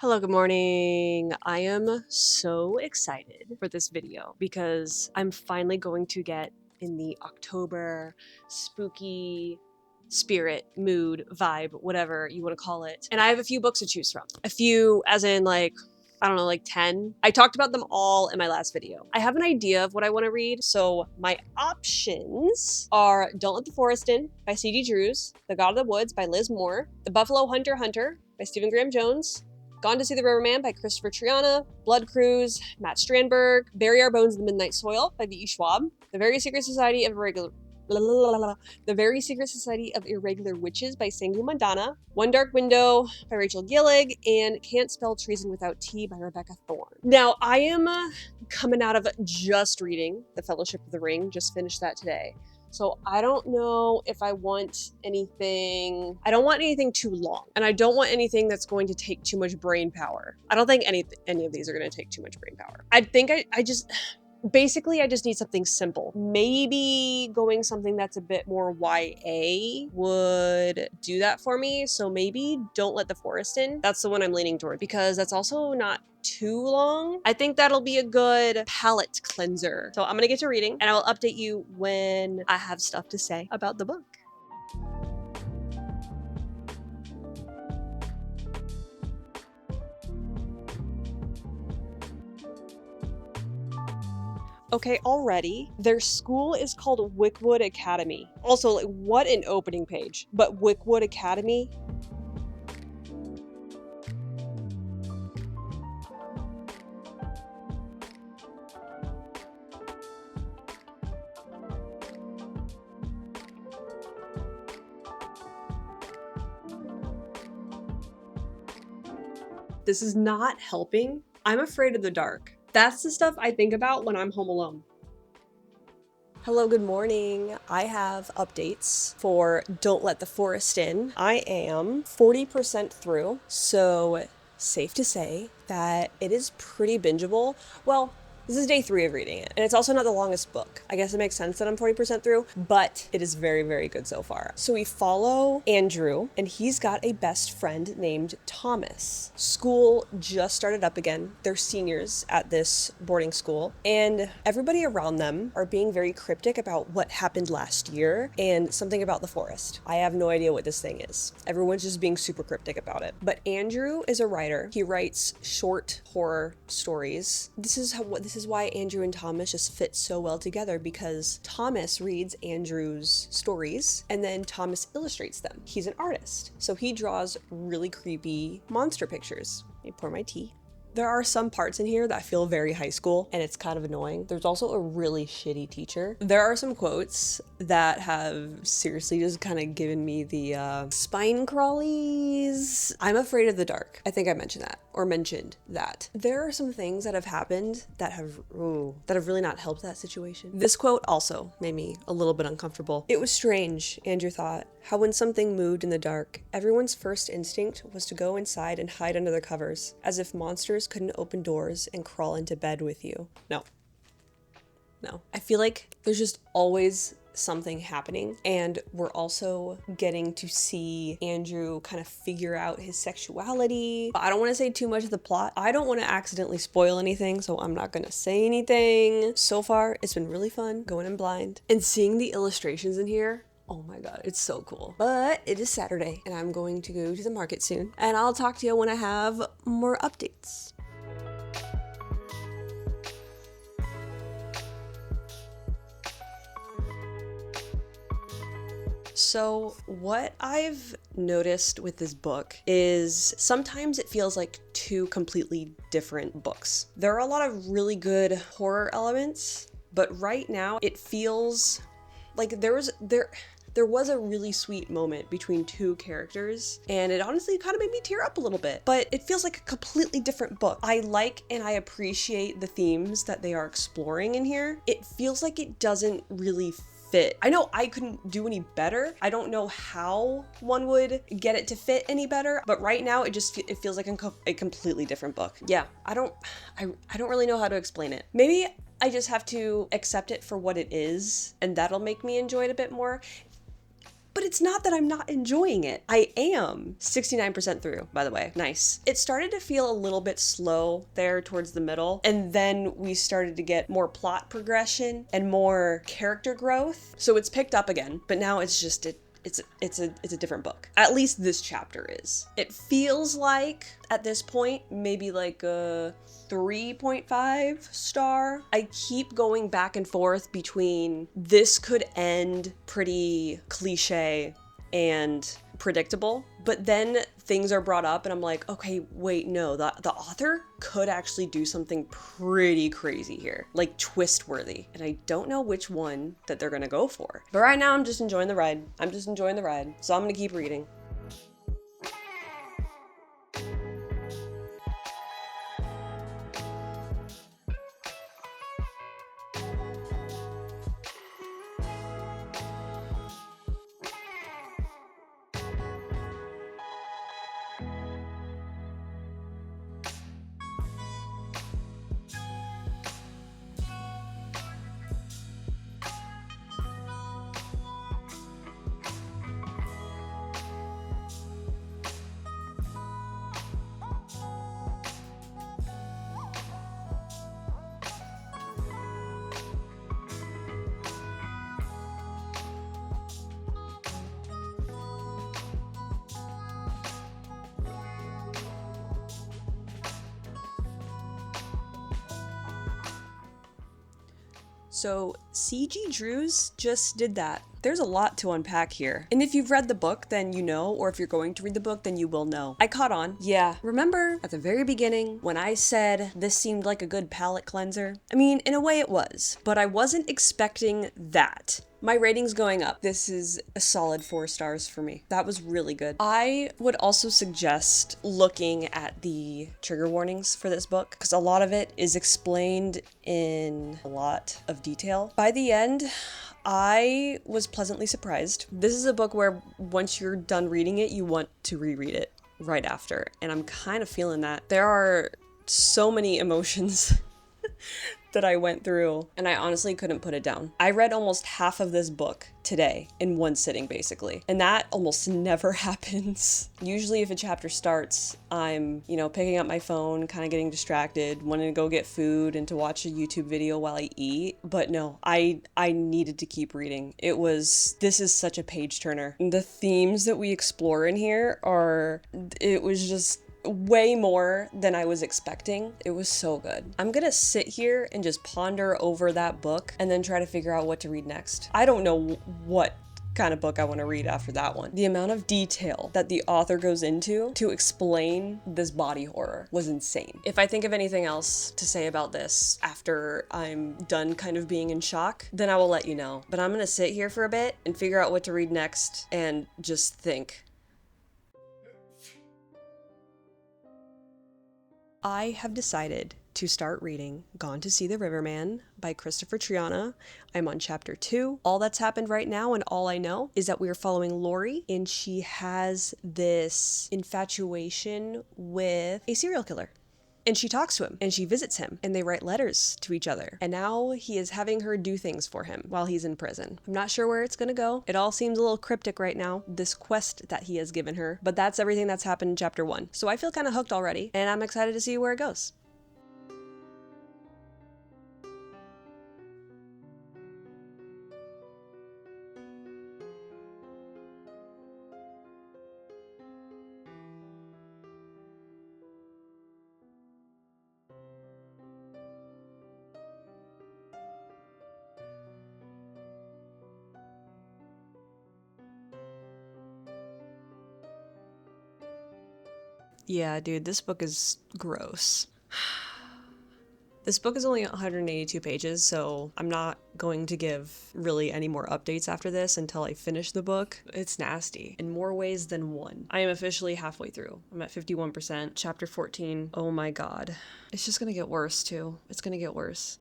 Hello, good morning. I am so excited for this video because I'm finally going to get in the October spooky spirit, mood, vibe, whatever you want to call it. And I have a few books to choose from. A few as in I don't know, like 10. I talked about them all in my last video. I have an idea of what I want to read. So my options are Don't Let the Forest In by C.D. Drews, The God of the Woods by Liz Moore, The Buffalo Hunter Hunter by Stephen Graham Jones, Gone to See the Riverman by Christopher Triana, Blood Cruise, Matt Strandberg, Bury Our Bones in the Midnight Soil by V.E. Schwab, The Very Secret Society of Irregular Witches by Sangu Mandana, One Dark Window by Rachel Gillig, and Can't Spell Treason Without Tea by Rebecca Thorne. Now, I am coming out of just reading The Fellowship of the Ring, just finished that today. So I don't know if I want anything. I don't want anything too long, and I don't want anything that's going to take too much brain power. I don't think any of these are going to take too much brain power. I think I just basically I just need something simple. Maybe going something that's a bit more YA would do that for me. So maybe Don't Let the Forest In. That's the one I'm leaning toward because that's also not too long. I think that'll be a good palate cleanser. So I'm gonna get to reading and I will update you when I have stuff to say about the book. Okay, already, their school is called Wickwood Academy. Also, like, what an opening page. But Wickwood Academy? This is not helping. I'm afraid of the dark. That's the stuff I think about when I'm home alone. Hello, good morning. I have updates for Don't Let the Forest In. I am 40% through, so safe to say that it is pretty bingeable. Well, this is day 3 of reading it, and it's also not the longest book. I guess it makes sense that I'm 40% through, but it is very, very good so far. So we follow Andrew, and he's got a best friend named Thomas. School just started up again. They're seniors at this boarding school, and everybody around them are being very cryptic about what happened last year and something about the forest. I have no idea what this thing is. Everyone's just being super cryptic about it. But Andrew is a writer. He writes short horror stories. This is why Andrew and Thomas just fit so well together, because Thomas reads Andrew's stories and then Thomas illustrates them. He's an artist, so he draws really creepy monster pictures. Let me pour my tea. There are some parts in here that feel very high school, and it's kind of annoying. There's also a really shitty teacher. There are some quotes that have seriously just kind of given me the spine crawlies. I'm afraid of the dark. I think I mentioned that. There are some things that have happened that have really not helped that situation. This quote also made me a little bit uncomfortable. It was strange, Andrew thought, how when something moved in the dark, everyone's first instinct was to go inside and hide under the covers, as if monsters couldn't open doors and crawl into bed with you. No. I feel like there's just always something happening, and we're also getting to see Andrew kind of figure out his sexuality. I don't want to say too much of the plot. I don't want to accidentally spoil anything, so I'm not gonna say anything. So far, it's been really fun going in blind and seeing the illustrations in here. Oh my god, it's so cool. But it is Saturday, and I'm going to go to the market soon, and I'll talk to you when I have more updates. So what I've noticed with this book is sometimes it feels like two completely different books. There are a lot of really good horror elements, but right now it feels like there was a really sweet moment between two characters, and it honestly kind of made me tear up a little bit, but it feels like a completely different book. I like and I appreciate the themes that they are exploring in here. It feels like it doesn't really fit. I know I couldn't do any better. I don't know how one would get it to fit any better, but right now it feels like a completely different book. Yeah, I don't really know how to explain it. Maybe I just have to accept it for what it is, and that'll make me enjoy it a bit more. But it's not that I'm not enjoying it. I am. 69% through, by the way. Nice. It started to feel a little bit slow there towards the middle, and then we started to get more plot progression and more character growth. So it's picked up again, but now it's just it's a different book. At least this chapter is. It feels like at this point maybe like a 3.5 star. I keep going back and forth between this could end pretty cliche and predictable, but then things are brought up and I'm like, okay, wait, no, the author could actually do something pretty crazy here, like twist worthy, and I don't know which one that they're gonna go for. But right now I'm just enjoying the ride. So I'm gonna keep reading. So C.G. Drews just did that. There's a lot to unpack here. And if you've read the book, then you know, or if you're going to read the book, then you will know. I caught on. Yeah, remember at the very beginning when I said this seemed like a good palate cleanser? I mean, in a way it was, but I wasn't expecting that. My rating's going up. This is a solid 4 stars for me. That was really good. I would also suggest looking at the trigger warnings for this book, because a lot of it is explained in a lot of detail. By the end, I was pleasantly surprised. This is a book where once you're done reading it, you want to reread it right after, and I'm kind of feeling that. There are so many emotions that I went through, and I honestly couldn't put it down. I read almost half of this book today in one sitting, basically, and that almost never happens. Usually if a chapter starts, I'm, picking up my phone, kind of getting distracted, wanting to go get food and to watch a YouTube video while I eat, but no, I needed to keep reading. This is such a page turner. The themes that we explore in here it was just way more than I was expecting. It was so good. I'm gonna sit here and just ponder over that book and then try to figure out what to read next. I don't know what kind of book I want to read after that one. The amount of detail that the author goes into to explain this body horror was insane. If I think of anything else to say about this after I'm done kind of being in shock, then I will let you know. But I'm gonna sit here for a bit and figure out what to read next and just think. I have decided to start reading Gone to See the Riverman by Christopher Triana. I'm on chapter 2. All that's happened right now and all I know is that we are following Lori, and she has this infatuation with a serial killer. And she talks to him, and she visits him, and they write letters to each other. And now he is having her do things for him while he's in prison. I'm not sure where it's gonna go. It all seems a little cryptic right now, this quest that he has given her. But that's everything that's happened in chapter 1. So I feel kind of hooked already, and I'm excited to see where it goes. Yeah, dude, this book is gross. This book is only 182 pages, so I'm not going to give really any more updates after this until I finish the book. It's nasty in more ways than one. I am officially halfway through. I'm at 51%, chapter 14. Oh my god. It's just gonna get worse too. It's gonna get worse.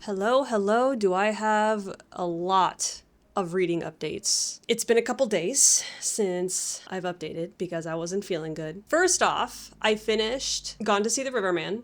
Hello, do I have a lot of reading updates? It's been a couple days since I've updated because I wasn't feeling good. First off, I finished Gone to See the Riverman,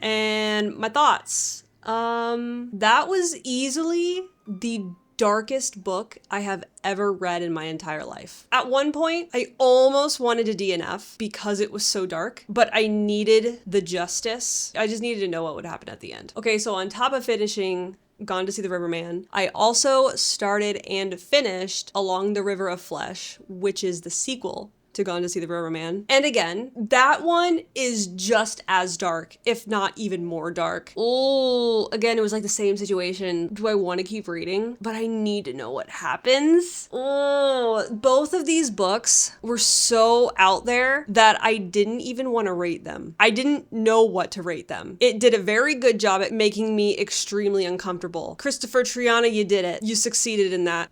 and my thoughts That was easily the darkest book I have ever read in my entire life. At one point, I almost wanted to DNF because it was so dark, but I needed the justice. I just needed to know what would happen at the end. Okay, so on top of finishing Gone to See the Riverman, I also started and finished Along the River of Flesh, which is the sequel to Gone to See the Riverman. And again, that one is just as dark, if not even more dark. Oh, again, it was like the same situation. Do I want to keep reading? But I need to know what happens. Oh, both of these books were so out there that I didn't even want to rate them. I didn't know what to rate them. It did a very good job at making me extremely uncomfortable. Christopher Triana, you did it. You succeeded in that.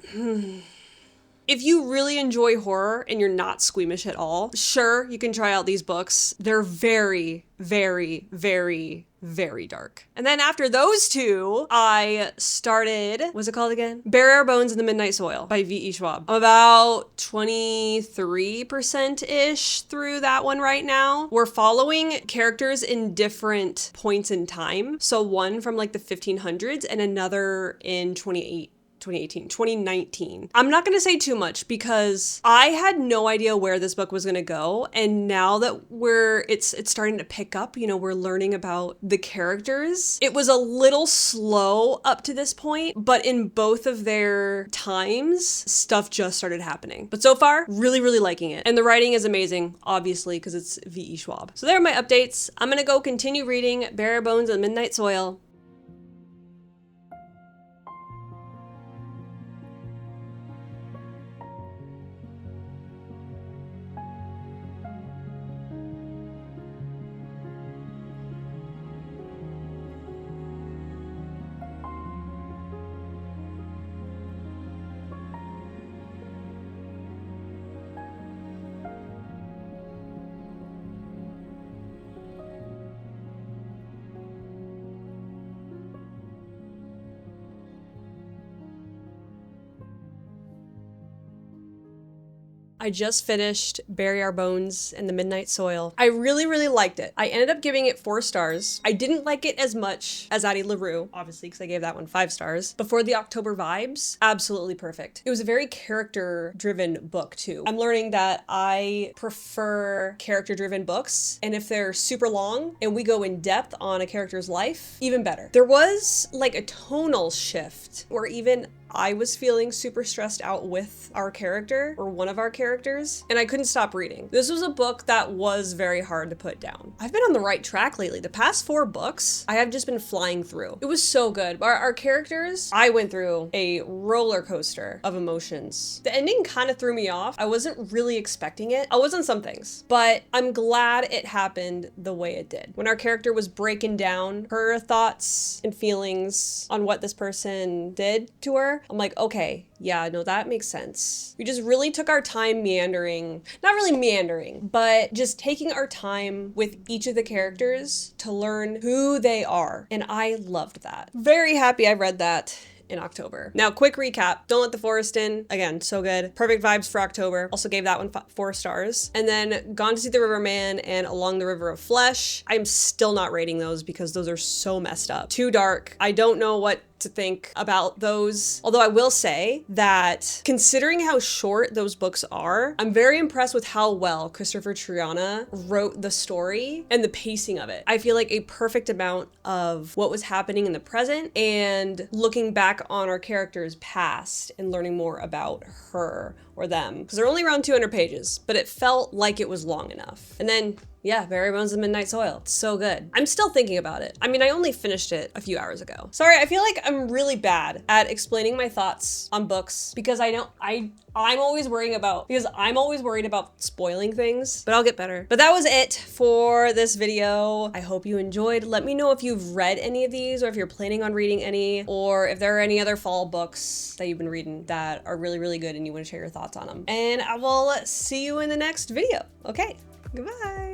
If you really enjoy horror and you're not squeamish at all, sure, you can try out these books. They're very, very, very, very dark. And then after those two, I started, what's it called again? Bury Our Bones in the Midnight Soil by V.E. Schwab. I'm about 23%-ish through that one right now. We're following characters in different points in time. So one from like the 1500s and another in 2019. I'm not going to say too much because I had no idea where this book was going to go. And now that it's starting to pick up, you know, we're learning about the characters. It was a little slow up to this point, but in both of their times, stuff just started happening. But so far, really, really liking it. And the writing is amazing, obviously, because it's V.E. Schwab. So there are my updates. I'm going to go continue reading Bury Our Bones in the Midnight Soil. I just finished Bury Our Bones in the Midnight Soil. I really, really liked it. I ended up giving it 4 stars. I didn't like it as much as Addie LaRue, obviously, because I gave that one 5 stars. But for the October vibes, absolutely perfect. It was a very character-driven book, too. I'm learning that I prefer character-driven books, and if they're super long and we go in depth on a character's life, even better. There was like a tonal shift, or even I was feeling super stressed out with our character, or one of our characters, and I couldn't stop reading. This was a book that was very hard to put down. I've been on the right track lately. The past 4 books, I have just been flying through. It was so good. Our characters, I went through a roller coaster of emotions. The ending kind of threw me off. I wasn't really expecting it. I was on some things, but I'm glad it happened the way it did. When our character was breaking down her thoughts and feelings on what this person did to her, I'm like, okay, yeah, no, that makes sense. We just really took our time meandering, not really meandering, but just taking our time with each of the characters to learn who they are. And I loved that. Very happy I read that in October. Now, quick recap. Don't Let the Forest In. Again, so good. Perfect vibes for October. Also gave that one 4 stars. And then Gone to See the Riverman and Along the River of Flesh. I'm still not rating those because those are so messed up. Too dark. I don't know what to think about those. Although I will say that considering how short those books are, I'm very impressed with how well Christopher Triana wrote the story and the pacing of it. I feel like a perfect amount of what was happening in the present and looking back on our character's past and learning more about her or them. Because they're only around 200 pages, but it felt like it was long enough. And then yeah, Bury Our Bones in the Midnight Soil. It's so good. I'm still thinking about it. I mean, I only finished it a few hours ago. Sorry, I feel like I'm really bad at explaining my thoughts on books because I know I'm always worried about spoiling things, but I'll get better. But that was it for this video. I hope you enjoyed. Let me know if you've read any of these or if you're planning on reading any, or if there are any other fall books that you've been reading that are really, really good and you want to share your thoughts on them. And I will see you in the next video. Okay, goodbye.